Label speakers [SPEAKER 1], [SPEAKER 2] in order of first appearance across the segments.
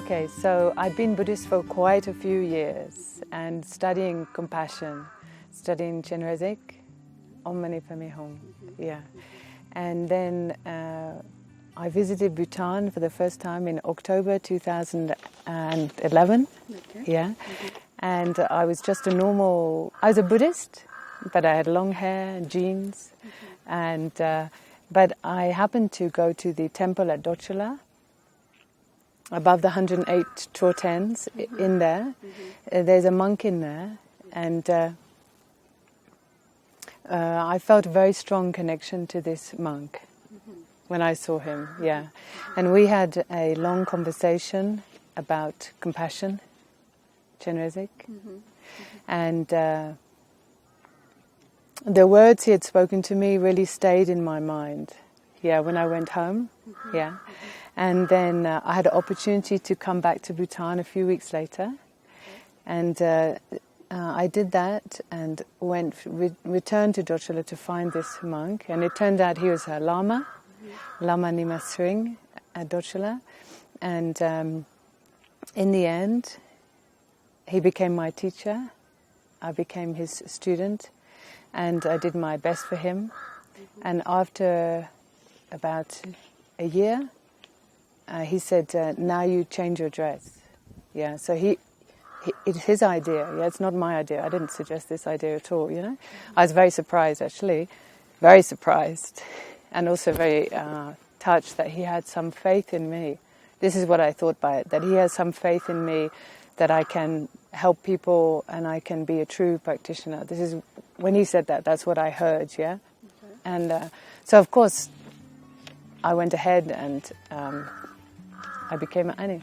[SPEAKER 1] Okay, so I've been Buddhist for quite a few years and studying compassion, studying Chenrezig, Om Mani Padme Hum, yeah. And then I visited Bhutan for the first time in October 2011, yeah. And I was just I was a Buddhist, but I had long hair and jeans. And but I happened to go to the temple at Dochala, above the 108 Chortens in there. There's a monk in there, and I felt a very strong connection to this monk when I saw him, yeah. And we had a long conversation about compassion, Chenrezig, and the words he had spoken to me really stayed in my mind, yeah, when I went home, yeah. And then I had an opportunity to come back to Bhutan a few weeks later, and I did that and returned to Dochala to find this monk, and it turned out he was a Lama, Lama Nima Sring at Dochala, and in the end he became my teacher, I became his student, and I did my best for him, and after about a year, he said, now you change your dress. Yeah, so it's his idea. Yeah, it's not my idea. I didn't suggest this idea at all, you know. I was very surprised, actually. Very surprised. And also very touched that he had some faith in me. This is what I thought by it, that he has some faith in me, that I can help people and I can be a true practitioner. This is, when he said that, that's what I heard, yeah. Okay. And so, of course, I went ahead and I became an Anim.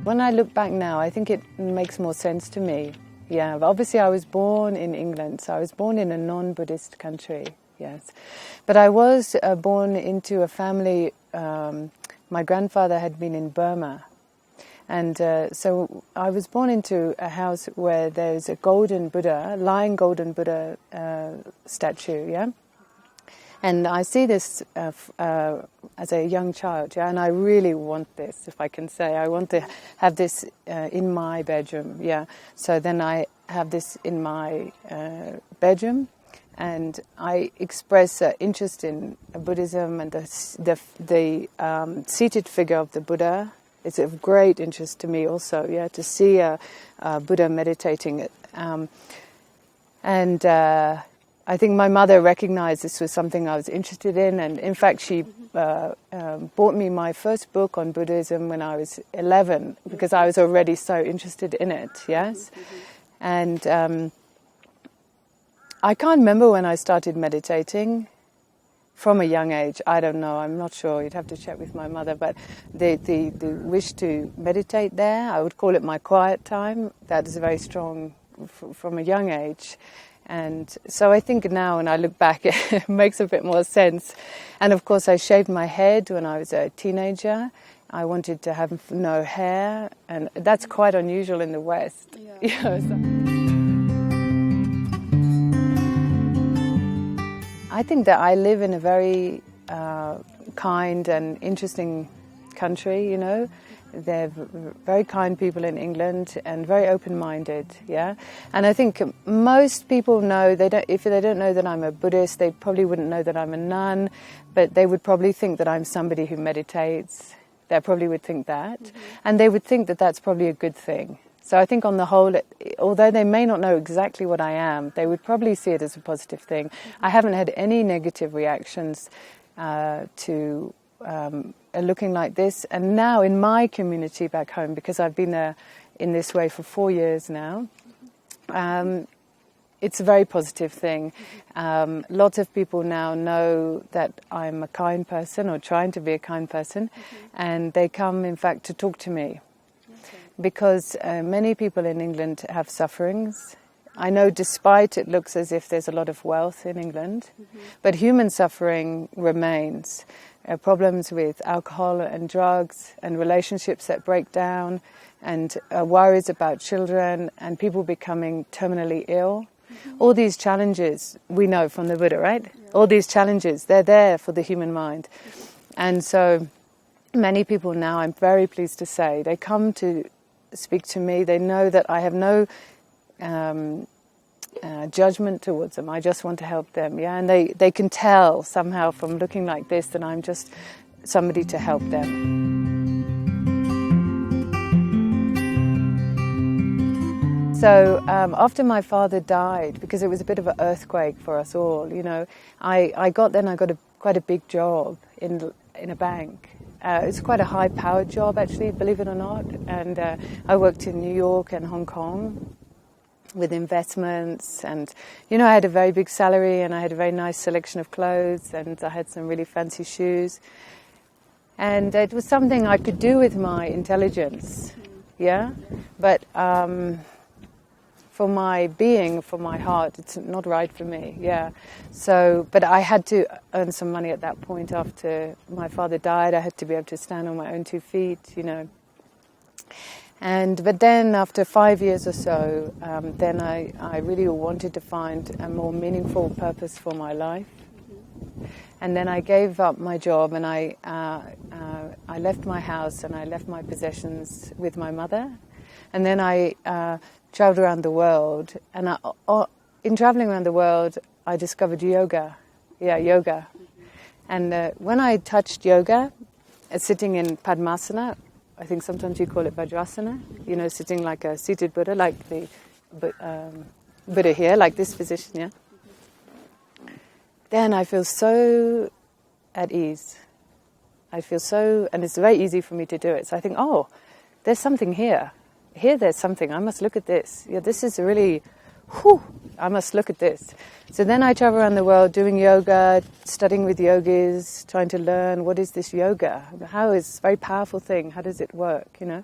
[SPEAKER 1] When I look back now, I think it makes more sense to me. Yeah, but obviously I was born in England, so I was born in a non-Buddhist country, yes. But I was born into a family, my grandfather had been in Burma. And so I was born into a house where there's a golden Buddha, lying golden Buddha statue, yeah? And I see this as a young child, yeah, and I really want this, if I can say. I want to have this in my bedroom, yeah. So then I have this in my bedroom, and I express interest in Buddhism and the seated figure of the Buddha. It's of great interest to me also, yeah, to see a Buddha meditating. I think my mother recognized this was something I was interested in, and in fact she bought me my first book on Buddhism when I was 11, because I was already so interested in it, yes? And I can't remember when I started meditating. From a young age, I don't know, I'm not sure, you'd have to check with my mother, but the wish to meditate there, I would call it my quiet time, that is very strong from a young age. And so I think now when I look back, it makes a bit more sense. And of course I shaved my head when I was a teenager. I wanted to have no hair, and that's quite unusual in the West. Yeah. You know, so. I think that I live in a very kind and interesting country, you know. They're very kind people in England and very open-minded, yeah. And I think most people know, if they don't know that I'm a Buddhist, they probably wouldn't know that I'm a nun, but they would probably think that I'm somebody who meditates. They probably would think that. And they would think that that's probably a good thing. So I think on the whole, although they may not know exactly what I am, they would probably see it as a positive thing. I haven't had any negative reactions to looking like this. And now in my community back home, because I've been there in this way for 4 years now, it's a very positive thing. Lots of people now know that I'm a kind person, or trying to be a kind person, and they come, in fact, to talk to me. Because many people in England have sufferings. I know despite it looks as if there's a lot of wealth in England, but human suffering remains. Problems with alcohol and drugs and relationships that break down, and worries about children and people becoming terminally ill. All these challenges we know from the Buddha, right? All these challenges, they're there for the human mind. And so many people now, I'm very pleased to say, they come to speak to me. They know that I have no judgment towards them. I just want to help them, yeah. And they can tell somehow from looking like this that I'm just somebody to help them. So after my father died, because it was a bit of an earthquake for us all, you know, I got quite a big job in a bank. It's quite a high-powered job, actually, believe it or not. And I worked in New York and Hong Kong with investments, and you know, I had a very big salary, and I had a very nice selection of clothes, and I had some really fancy shoes. And it was something I could do with my intelligence, yeah. But for my being, for my heart, it's not right for me, yeah. So, but I had to earn some money at that point after my father died. I had to be able to stand on my own 2 feet, you know. But then after 5 years or so, then I really wanted to find a more meaningful purpose for my life. And then I gave up my job, and I left my house, and I left my possessions with my mother. And then I traveled around the world, and in traveling around the world, I discovered yoga. Yeah, yoga. And when I touched yoga, sitting in Padmasana, I think sometimes you call it Vajrasana, you know, sitting like a seated Buddha, like the Buddha here, like this position, yeah. Then I feel so at ease. I feel so, and it's very easy for me to do it. So I think, oh, there's something here. Here there's something. I must look at this. Yeah, this is really, I must look at this. So then I travel around the world doing yoga, studying with yogis, trying to learn what is this yoga? How is a very powerful thing? How does it work, you know?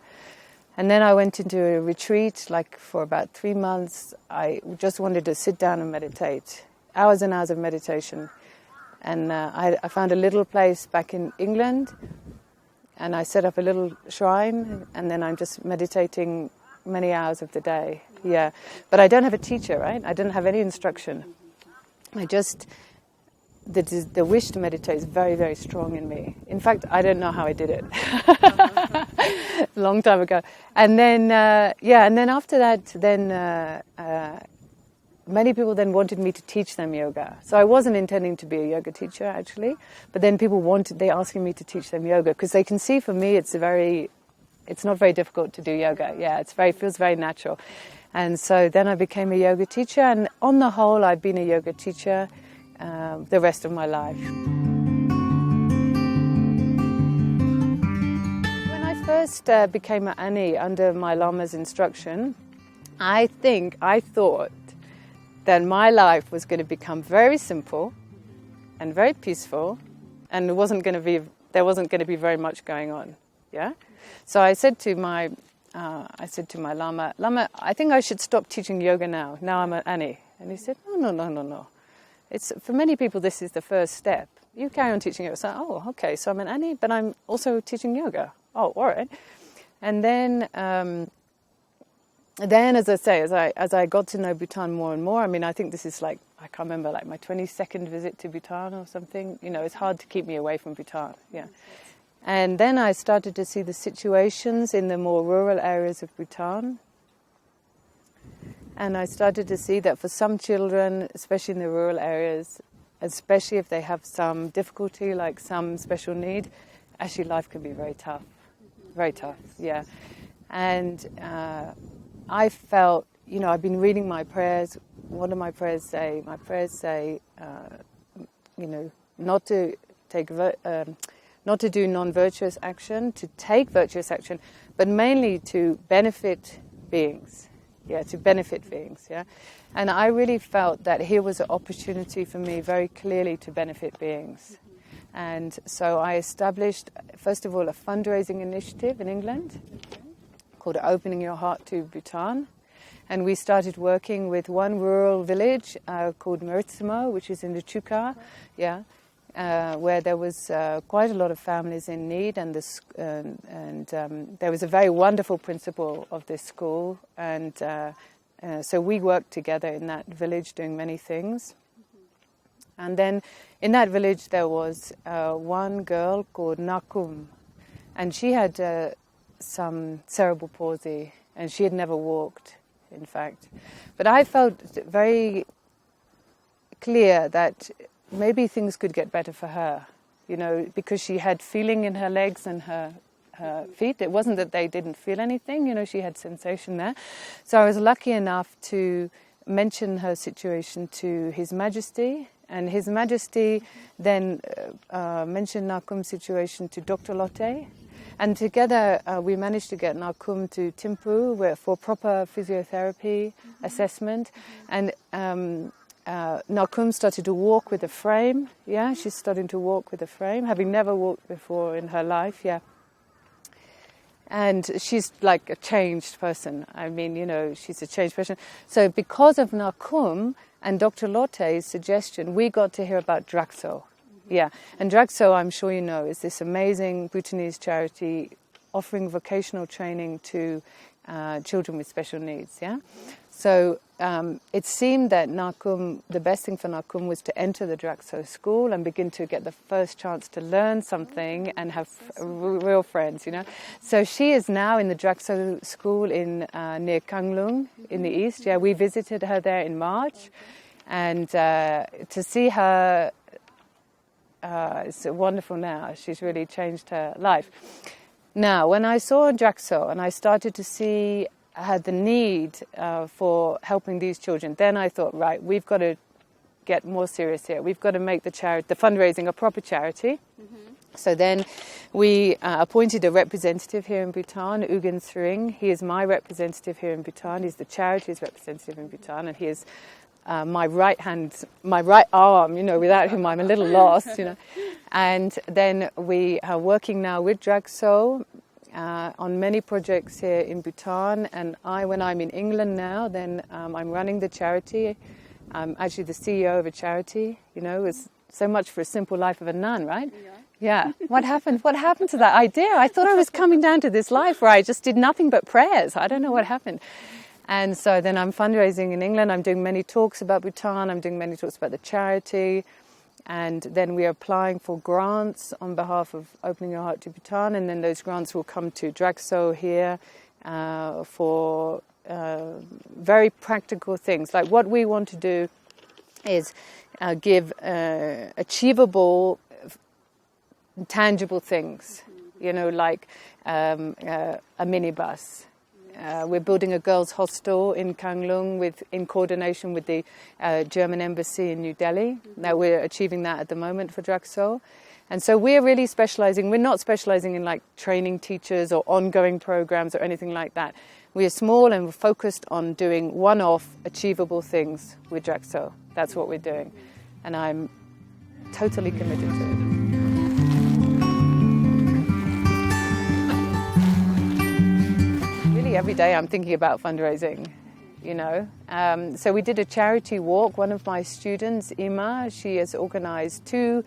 [SPEAKER 1] And then I went into a retreat, like for about 3 months. I just wanted to sit down and meditate. Hours and hours of meditation. And I found a little place back in England, and I set up a little shrine, and then I'm just meditating many hours of the day. Yeah, but I don't have a teacher, right? I don't have any instruction. The wish to meditate is very, very strong in me. In fact, I don't know how I did it. A long time ago. And then, and then after that, many people then wanted me to teach them yoga. So I wasn't intending to be a yoga teacher, actually. But then people they're asking me to teach them yoga, because they can see for me it's not very difficult to do yoga. Yeah, feels very natural. And so then I became a yoga teacher, and on the whole, I've been a yoga teacher the rest of my life. When I first became an Ani under my Lama's instruction, I thought that my life was going to become very simple and very peaceful, and there wasn't going to be very much going on. Yeah, so I said to my Lama, I think I should stop teaching yoga now. Now I'm an Ani. And he said, no. It's for many people. This is the first step. You carry on teaching yoga. So, oh, okay. So I'm an Ani, but I'm also teaching yoga. Oh, all right. And then. Then, as I say, as I got to know Bhutan more and more, I mean, I think this is I can't remember, my 22nd visit to Bhutan or something. You know, it's hard to keep me away from Bhutan, yeah. And then I started to see the situations in the more rural areas of Bhutan. And I started to see that for some children, especially in the rural areas, especially if they have some difficulty, like some special need, actually life can be very tough, yeah. And I felt, you know, I've been reading my prayers. What do my prayers say? My prayers say, you know, not to do non-virtuous action, to take virtuous action, but mainly to benefit beings. Yeah, to benefit beings. Yeah, and I really felt that here was an opportunity for me, very clearly, to benefit beings. And so I established, first of all, a fundraising initiative in England called Opening Your Heart to Bhutan. And we started working with one rural village called Meritsimo, which is in the Chukar, where there was quite a lot of families in need, and there was a very wonderful principal of this school, and so we worked together in that village doing many things. And then in that village there was one girl called Nakum, and she had some cerebral palsy, and she had never walked, in fact. But I felt very clear that maybe things could get better for her, because she had feeling in her legs and her feet. It wasn't that they didn't feel anything, she had sensation there. So I was lucky enough to mention her situation to His Majesty, and His Majesty then mentioned Nakum's situation to Dr. Lotte, and together we managed to get Nakum to Thimphu for proper physiotherapy assessment, and Nakum started to walk with a frame. Yeah, she's starting to walk with a frame, having never walked before in her life. Yeah. And she's like a changed person. I mean, she's a changed person. So because of Nakum and Dr. Lotte's suggestion, we got to hear about Drakso. Yeah, and Drakso, I'm sure you know, is this amazing Bhutanese charity offering vocational training to children with special needs, yeah? So it seemed that the best thing for Nakum was to enter the Drakso school and begin to get the first chance to learn something and have real friends, So she is now in the Drakso school near Kanglung in the east. Yeah, we visited her there in March, and to see her, it's wonderful now. She's really changed her life. Now, when I saw Drakso and I started to see had the need for helping these children, then I thought, right, we've got to get more serious here. We've got to make the fundraising a proper charity. Mm-hmm. So then we appointed a representative here in Bhutan, Ugen Sring. He is my representative here in Bhutan. He's the charity's representative in Bhutan, and he is my right arm, without him I'm a little lost, And then we are working now with Drakso on many projects here in Bhutan, and when I'm in England now, then I'm running the charity. I'm actually the CEO of a charity, it's so much for a simple life of a nun, right? Yeah. What happened to that idea? I thought I was coming down to this life where I just did nothing but prayers. I don't know what happened. And so then I'm fundraising in England. I'm doing many talks about Bhutan. I'm doing many talks about the charity. And then we're applying for grants on behalf of Opening Your Heart to Bhutan. And then those grants will come to Drakso here for very practical things. Like what we want to do is give achievable, tangible things, like a minibus. We're building a girls' hostel in Kanglung in coordination with the German embassy in New Delhi. Now we're achieving that at the moment for Drakso. And so we're really specializing. We're not specializing in like training teachers or ongoing programs or anything like that. We are small and we're focused on doing one-off achievable things with Drakso. That's what we're doing. And I'm totally committed to it. Every day I'm thinking about fundraising, So we did a charity walk. One of my students, Ima, she has organized 2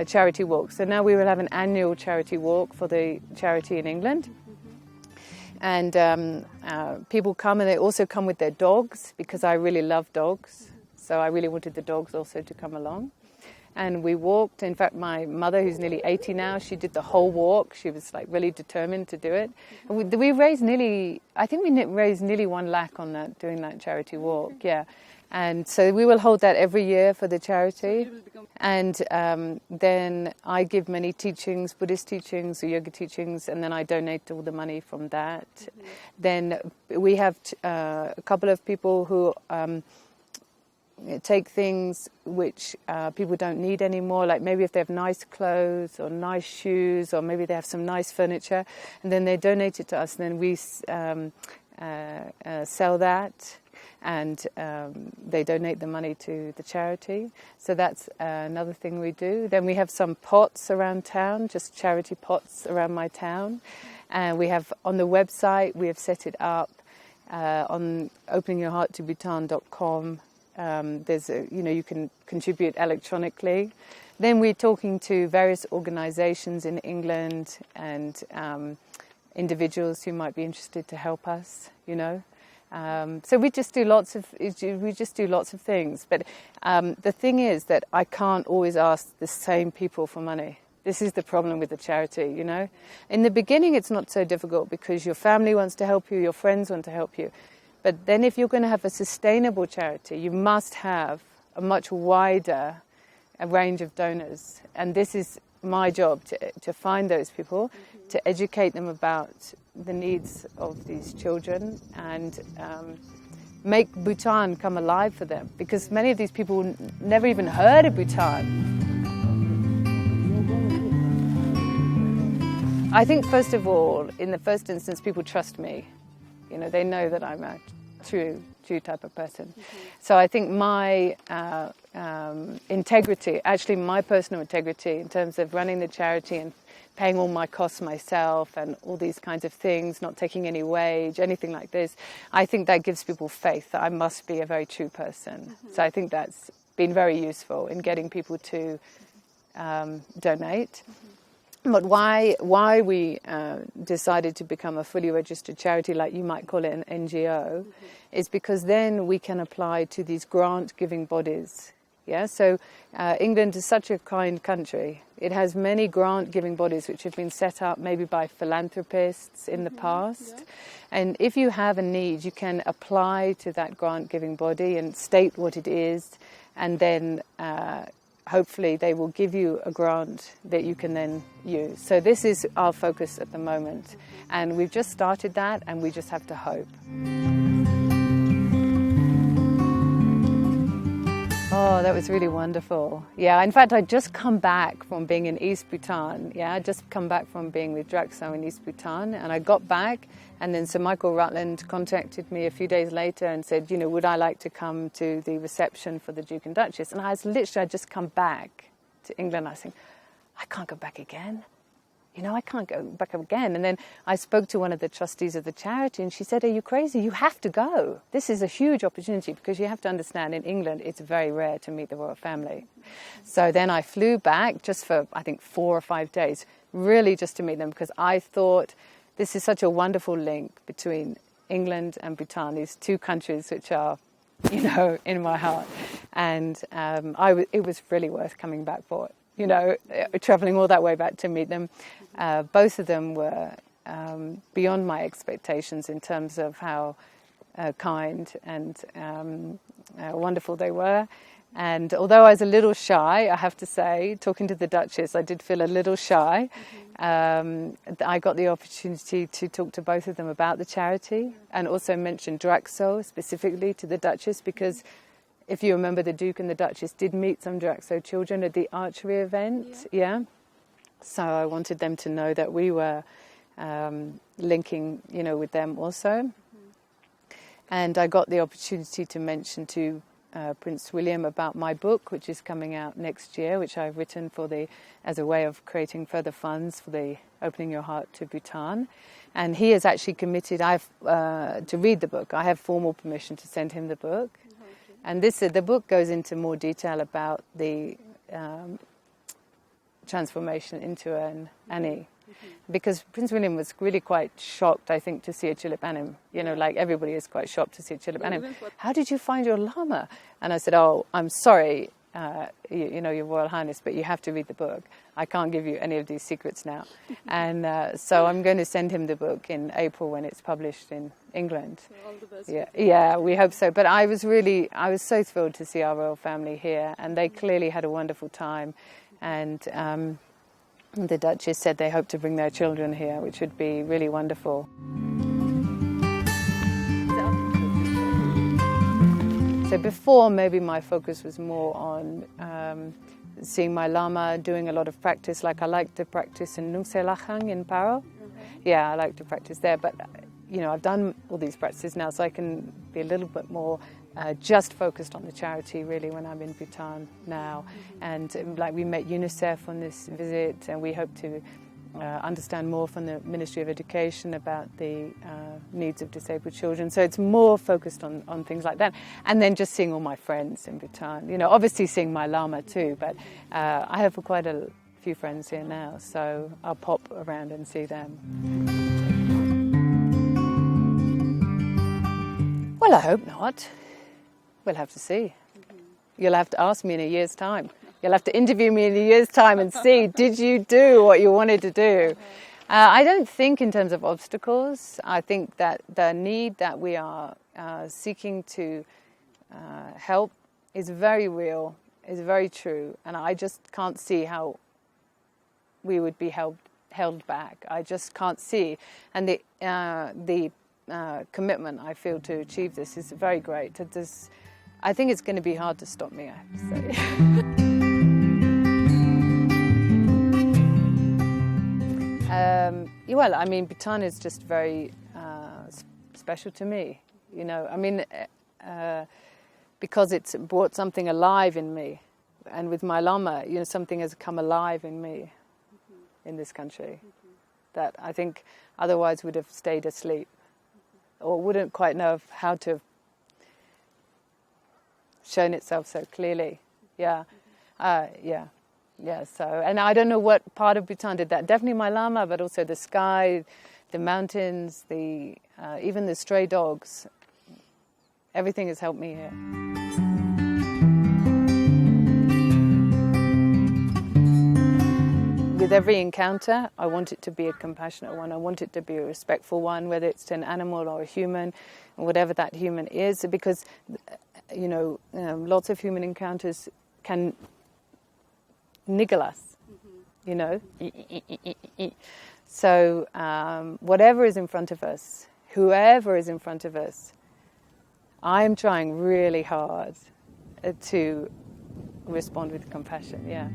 [SPEAKER 1] charity walks. So now we will have an annual charity walk for the charity in England. And people come, and they also come with their dogs, because I really love dogs. So I really wanted the dogs also to come along. And we walked. In fact, my mother, who's nearly 80 now, she did the whole walk. She was like really determined to do it. And we raised nearly 1 lakh on that, doing that charity walk. Yeah. And so we will hold that every year for the charity. And then I give many teachings, Buddhist teachings or yoga teachings, and then I donate all the money from that. Mm-hmm. Then we have a couple of people who take things which people don't need anymore, like maybe if they have nice clothes or nice shoes, or maybe they have some nice furniture, and then they donate it to us, and then we sell that, and they donate the money to the charity. So that's another thing we do. Then we have some pots around town, just charity pots around my town, and we have on the website, we have set it up on openingyourhearttobhutan.com. You can contribute electronically. Then we're talking to various organizations in England and individuals who might be interested to help us, So we just do lots of things. But the thing is that I can't always ask the same people for money. This is the problem with the charity, you know. In the beginning, it's not so difficult because your family wants to help you, your friends want to help you. But then if you're going to have a sustainable charity, you must have a much wider range of donors. And this is my job, to find those people, to educate them about the needs of these children and make Bhutan come alive for them. Because many of these people never even heard of Bhutan. I think, first of all, in the first instance, people trust me. You know, they know that I'm a true type of person. So I think my integrity, actually my personal integrity in terms of running the charity and paying all my costs myself and all these kinds of things, not taking any wage, anything like this, I think that gives people faith that I must be a very true person. So I think that's been very useful in getting people to donate. But why we decided to become a fully registered charity, like you might call it an NGO, is because then we can apply to these grant-giving bodies. Yeah, so England is such a kind country. It has many grant-giving bodies which have been set up maybe by philanthropists in the past. Yeah. And if you have a need, you can apply to that grant-giving body and state what it is, and then hopefully they will give you a grant that you can then use. So this is our focus at the moment. And we've just started that, and we just have to hope. Oh, that was really wonderful. Yeah, in fact, I'd just come back from being in East Bhutan. Yeah, I'd just come back from being with Drakso in East Bhutan. And I got back, and then Sir Michael Rutland contacted me a few days later and said, you know, would I like to come to the reception for the Duke and Duchess? And I'd just come back to England. I was thinking, I can't go back again. You know, I can't go back again. And then I spoke to one of the trustees of the charity, and she said, are you crazy? You have to go. This is a huge opportunity, because you have to understand, in England, it's very rare to meet the royal family. So then I flew back just for, I think, 4 or 5 days, really just to meet them, because I thought this is such a wonderful link between England and Bhutan, these two countries which are, you know, in my heart. And it was really worth coming back for it. You know, travelling all that way back to meet them. Both of them were beyond my expectations in terms of how kind and wonderful they were. And although I was a little shy, I have to say, talking to the Duchess, I did feel a little shy. I got the opportunity to talk to both of them about the charity, and also mention Drakso specifically to the Duchess, because if you remember, the Duke and the Duchess did meet some Drakso children at the archery event, yeah. So I wanted them to know that we were linking, you know, with them also. And I got the opportunity to mention to Prince William about my book, which is coming out next year, which I've written as a way of creating further funds for the Opening Your Heart to Bhutan. And he has actually committed to read the book. I have formal permission to send him the book. And the book goes into more detail about the transformation into an Annie. Because Prince William was really quite shocked, I think, to see a tulip Anim. You know, like everybody is quite shocked to see a tulip Anim. How did you find your llama? And I said, oh, I'm sorry, you know, Your Royal Highness, but you have to read the book. I can't give you any of these secrets now. And so I'm going to send him the book in April when it's published in England.
[SPEAKER 2] So all the best.
[SPEAKER 1] Yeah, we hope so. But I was so thrilled to see our royal family here, and they clearly had a wonderful time. And the Duchess said they hope to bring their children here, which would be really wonderful. So before, maybe my focus was more on seeing my lama, doing a lot of practice. Like I like to practice in Nungselachang in Paro. Yeah, I like to practice there. But, you know, I've done all these practices now, so I can be a little bit more just focused on the charity, really, when I'm in Bhutan now. And like we met UNICEF on this visit, and we hope to understand more from the Ministry of Education about the needs of disabled children. So it's more focused on things like that. And then just seeing all my friends in Bhutan. You know, obviously seeing my lama too, but I have quite a few friends here now, so I'll pop around and see them. Well, I hope not. We'll have to see. You'll have to ask me in a year's time. You'll have to interview me in a year's time and see, did you do what you wanted to do? I don't think in terms of obstacles. I think that the need that we are seeking to help is very real, is very true, and I just can't see how we would be held back. I just can't see. And the commitment I feel to achieve this is very great. I think it's going to be hard to stop me, I have to say. Well, I mean, Bhutan is just very special to me, you know. I mean, because it's brought something alive in me. And with my Lama, you know, something has come alive in me in this country that I think otherwise would have stayed asleep or wouldn't quite know how to have shown itself so clearly. Yeah. Yeah, so, and I don't know what part of Bhutan did that. Definitely my Lama, but also the sky, the mountains, even the stray dogs. Everything has helped me here. With every encounter, I want it to be a compassionate one. I want it to be a respectful one, whether it's to an animal or a human, or whatever that human is, because, you know, lots of human encounters can niggle us, you know. So whatever is in front of us, whoever is in front of us, I'm trying really hard to respond with compassion, yeah.